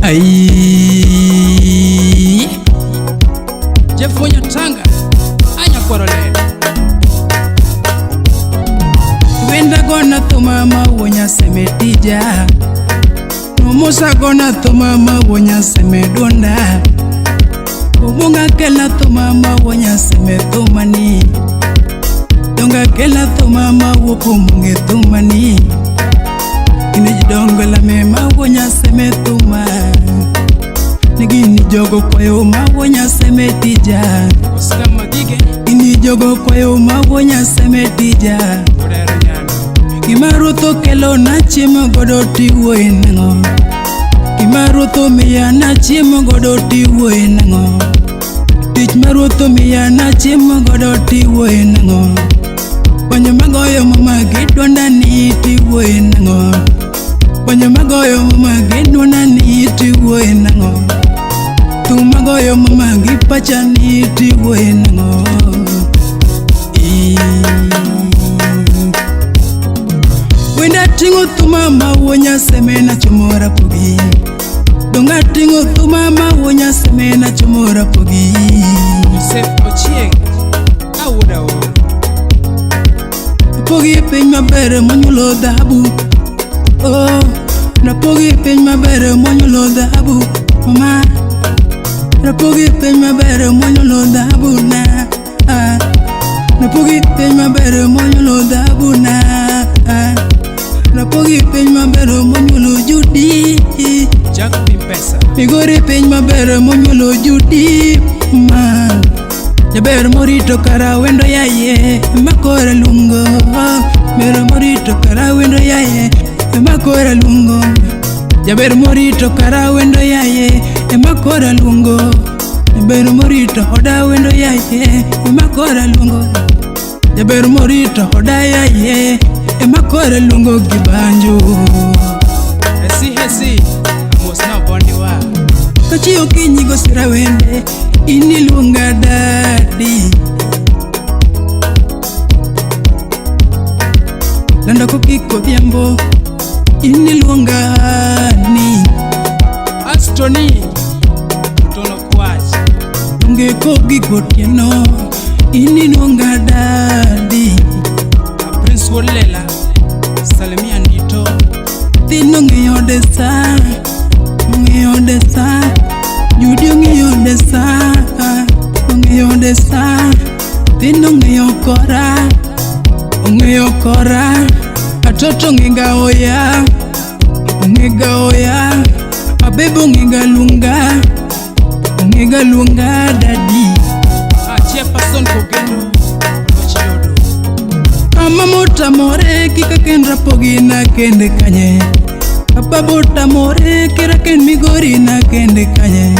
Ai Jefunya tanga anya korole Wenda gona to mama wonya semetija Musa gona to mama wonya semedonda Ubunga kela to mama wonya semetumani Donga kela to mama wokumunge tumani Inijidongo la mema wonya semetuma Nigini jogo kwa yo mawonya semetija Ini jogo kwa yo mawonya semetija Kimaruto kelo na chimo godo tiwo inango Kimaruto miya na chimo godo tiwo inango Tich maruto miya na chimo godo tiwo inango Panyo magoyo mama gidwanda ni tiwo inango Panyo magoyo mama gidwanda ni tiwo inango Tu magoyo mama gipacha ni tiwo inango Wenda tingo tu mama wonya semena chumora pogi Donga tingo tu mama wonya semena chumora pogi Yosef Ochieng Awuda o Pogi piny mabere monyulo dhahabu Oh Na pogi piny mabere monyulo dhahabu Mama Na pogi piny mabere monyulo dhahabu na Na pogi piny mabere monyulo dhahabu na Na pogi piny mabere monyulo judi Jack Pimpesa Migori piny mabere monyulo judi Ma Jaber morito kara wendo yaye Makora lungo Jaber morito kara wendo yaye Makora lungo Jaber morito kara wendo yaye Makora lungo Jaber morito hoda wendo yaye Makora lungo Jaber morito hoda yaye Makora lungo gibanjo Hesi Amos na bondi wa Kachi okinyi gosira wende Ini lunga dadi Landa kokiko vyambo Ini lunga ni Astoni Tono kwaji Lunge kogi gotieno Ini lunga dadi Prince Wolela Salimia Nito Tino ngeyo desa Ngeyo desa Judio ngeyo desa Ngeyo desa Tino ngeyo kora Atoto ngenga oya Ngenga oya Abebo ngenga lunga dadi Chairperson Kogendo Ochidodo Ama mota more kika kendra pogi na kende kanye Ababota more kira ken migori na kende kanye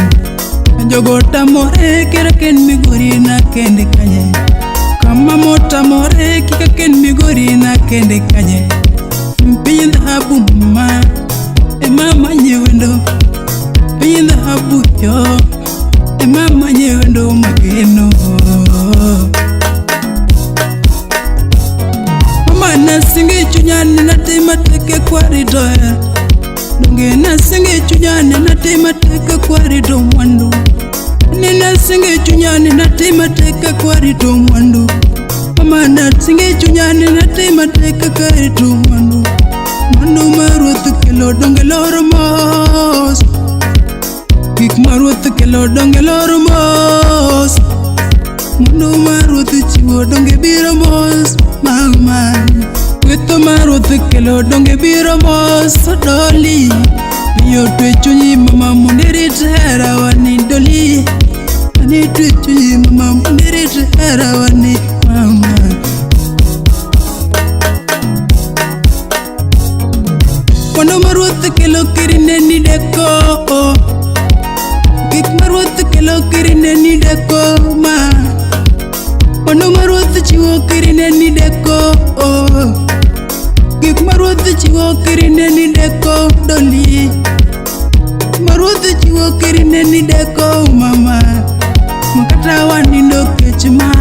Jogota more kira ken migori na kende kanye Kama mota more kika ken migori na kende kanye Mpinyi dhahabu mama Mama nyewendo Mpinyi dhahabu yo Mama nyewendo mageno Mama nasingi chunyani natima teke kwa ridoya Nunge nasingi chunyani natima teke kwa rido mwandu Nina singi chunyani natima teke kwa rido mwandu Mama nasingi chunyani natima teke kwa rido mwandu Mwandu marutu kelo donge loro mos Kik marutu kelo donge loro mos Mwandu marutu chiwo donge biro mos Mama Wito marutu kelo donge biro mos Doli Miyo twechunyi mama muniri tera wani doli Ani twechunyi mama muniri tera wani mama Mwandu marutu kelo kirine ni deko Kik marutu kelo kirine ni deko ma Mwandu marutu chiwo kirine ni deko Kik marutu chiwo kirine ni deko doli Marutu chiwo kirine ni deko mama Makata wanindo kechma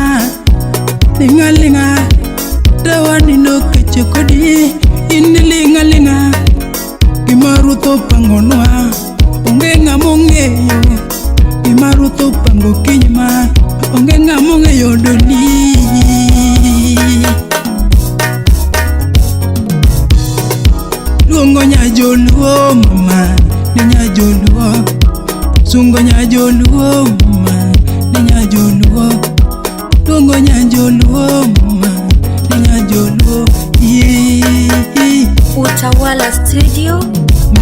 Linga linga Ta wanindo kechokodi Ini linga linga Kimaruto pangonwa Unge luongo nyajoluo mama ni nyajoluo, sungo nyajoluo mama ni nyajoluo, luongo nyajoluo mama ni nyajoluo. Utawala Studio.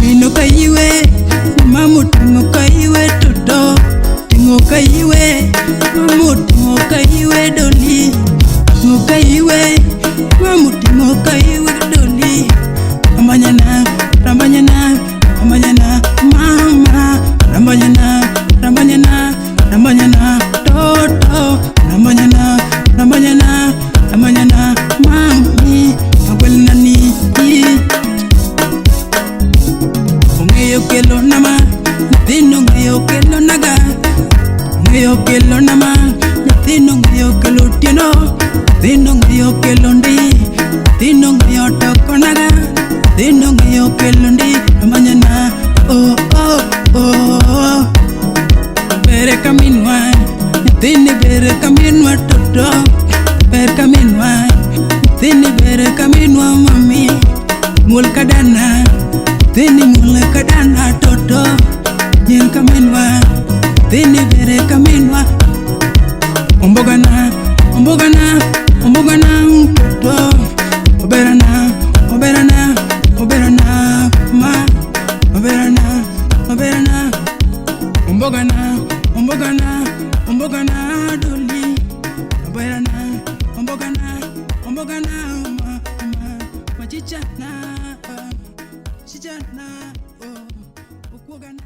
Mino kaiwe mamu tingo kaiwe todo, tingo kaiwe mamu tingo kaiwe doli, tingo kaiwe mamu tingo kaiwe doli. Ramanyana, ramanyana, ramanyana mama, ramanyana, ramanyana, ramanyana toto, ramanyana, ramanyana, ramanyana mami, agwelnani. Ongeyo kelo nama, nyithino ongeyo kelo naga, ongeyo kelo nama, nyithino ongeyo kelo tieno, nyithino ongeyo kelo ndi, nyithino ongeyo toko naga, nyithino ongeyo kelo ndi. Ramanyana oh oh oh, bere kaminwa, nyithini bere kaminwa toto, bere kaminwa, nyithini bere kaminwa mami, mul kadana. Dini mule kadana toto, yen kaminwa, dini bere kaminwa. Ombogana, ombogana, ombogana toto, oberana, oberana, oberana ma, oberana, oberana, ombogana, ombogana, ombogana doli, oberana, ombogana, ombogana ma, machichana. Chijana, oh, ukuogana.